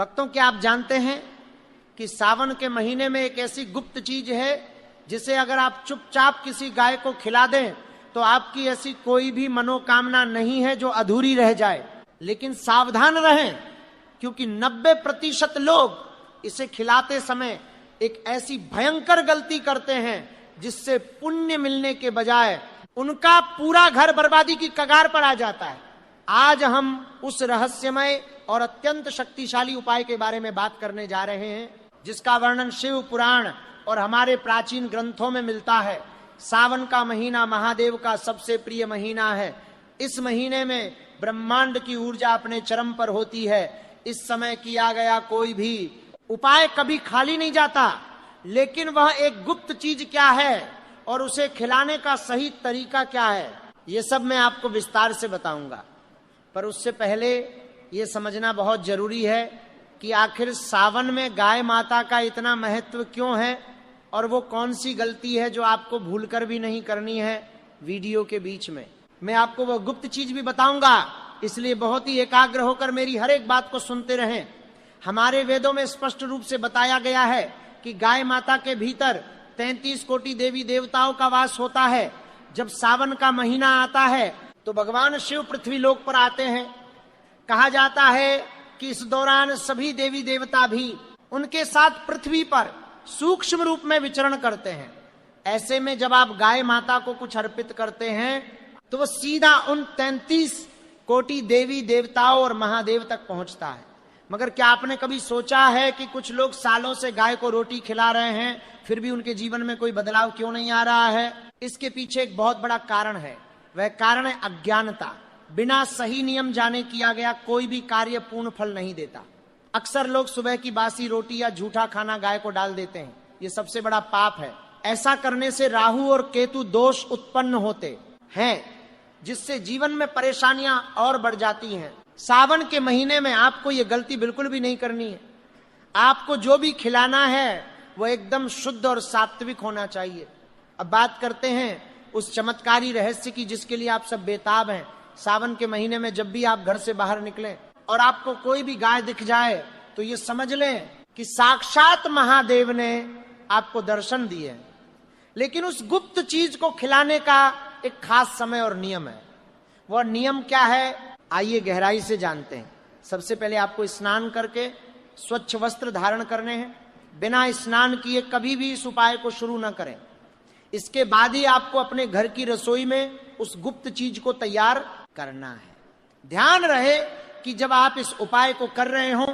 भक्तों, क्या आप जानते हैं कि सावन के महीने में एक ऐसी गुप्त चीज है जिसे अगर आप चुपचाप किसी गाय को खिला दें तो आपकी ऐसी कोई भी मनोकामना नहीं है जो अधूरी रह जाए। लेकिन सावधान रहें, क्योंकि 90% लोग इसे खिलाते समय एक ऐसी भयंकर गलती करते हैं जिससे पुण्य मिलने के बजाय उनका पूरा घर बर्बादी की कगार पर आ जाता है। आज हम उस रहस्यमय और अत्यंत शक्तिशाली उपाय के बारे में बात करने जा रहे हैं, जिसका वर्णन शिव पुराण और हमारे प्राचीन ग्रंथों में मिलता है। सावन का महीना महादेव का सबसे प्रिय महीना है। इस महीने में ब्रह्मांड की ऊर्जा अपने चरम पर होती है। इस समय किया गया कोई भी उपाय कभी खाली नहीं जाता, लेकिन वह एक गुप्त चीज क्या है और उसे खिलाने का सही तरीका क्या है, यह सब मैं आपको विस्तार से बताऊंगा। पर उससे पहले यह समझना बहुत जरूरी है कि आखिर सावन में गाय माता का इतना महत्व क्यों है और वो कौन सी गलती है जो आपको भूलकर भी नहीं करनी है। वीडियो के बीच में मैं आपको वो गुप्त चीज भी बताऊंगा, इसलिए बहुत ही एकाग्र होकर मेरी हर एक बात को सुनते रहें। हमारे वेदों में स्पष्ट रूप से बताया गया है कि गाय माता के भीतर 33 कोटि देवी देवताओं का वास होता है। जब सावन का महीना आता है तो भगवान शिव पृथ्वी लोक पर आते हैं। कहा जाता है कि इस दौरान सभी देवी देवता भी उनके साथ पृथ्वी पर सूक्ष्म रूप में विचरण करते हैं। ऐसे में जब आप गाय माता को कुछ अर्पित करते हैं तो वह सीधा उन 33 कोटि देवी देवताओं और महादेव तक पहुंचता है। मगर क्या आपने कभी सोचा है कि कुछ लोग सालों से गाय को रोटी खिला रहे हैं, फिर भी उनके जीवन में कोई बदलाव क्यों नहीं आ रहा है? इसके पीछे एक बहुत बड़ा कारण है। वह कारण है अज्ञानता। बिना सही नियम जाने किया गया कोई भी कार्य पूर्ण फल नहीं देता। अक्सर लोग सुबह की बासी रोटी या झूठा खाना गाय को डाल देते हैं। ये सबसे बड़ा पाप है। ऐसा करने से राहु और केतु दोष उत्पन्न होते हैं, जिससे जीवन में परेशानियां और बढ़ जाती हैं। सावन के महीने में आपको ये गलती बिल्कुल भी नहीं करनी है। आपको जो भी खिलाना है वो एकदम शुद्ध और सात्विक होना चाहिए। अब बात करते हैं उस चमत्कारी रहस्य की जिसके लिए आप सब बेताब हैं। सावन के महीने में जब भी आप घर से बाहर निकलें और आपको कोई भी गाय दिख जाए तो ये समझ लें कि साक्षात महादेव ने आपको दर्शन दिए। लेकिन उस गुप्त चीज को खिलाने का एक खास समय और नियम है। वह नियम क्या है, आइए गहराई से जानते हैं। सबसे पहले आपको स्नान करके स्वच्छ वस्त्र धारण करने हैं। बिना स्नान किए कभी भी इस उपाय को शुरू न करें। इसके बाद ही आपको अपने घर की रसोई में उस गुप्त चीज को तैयार करना है। ध्यान रहे कि जब आप इस उपाय को कर रहे हों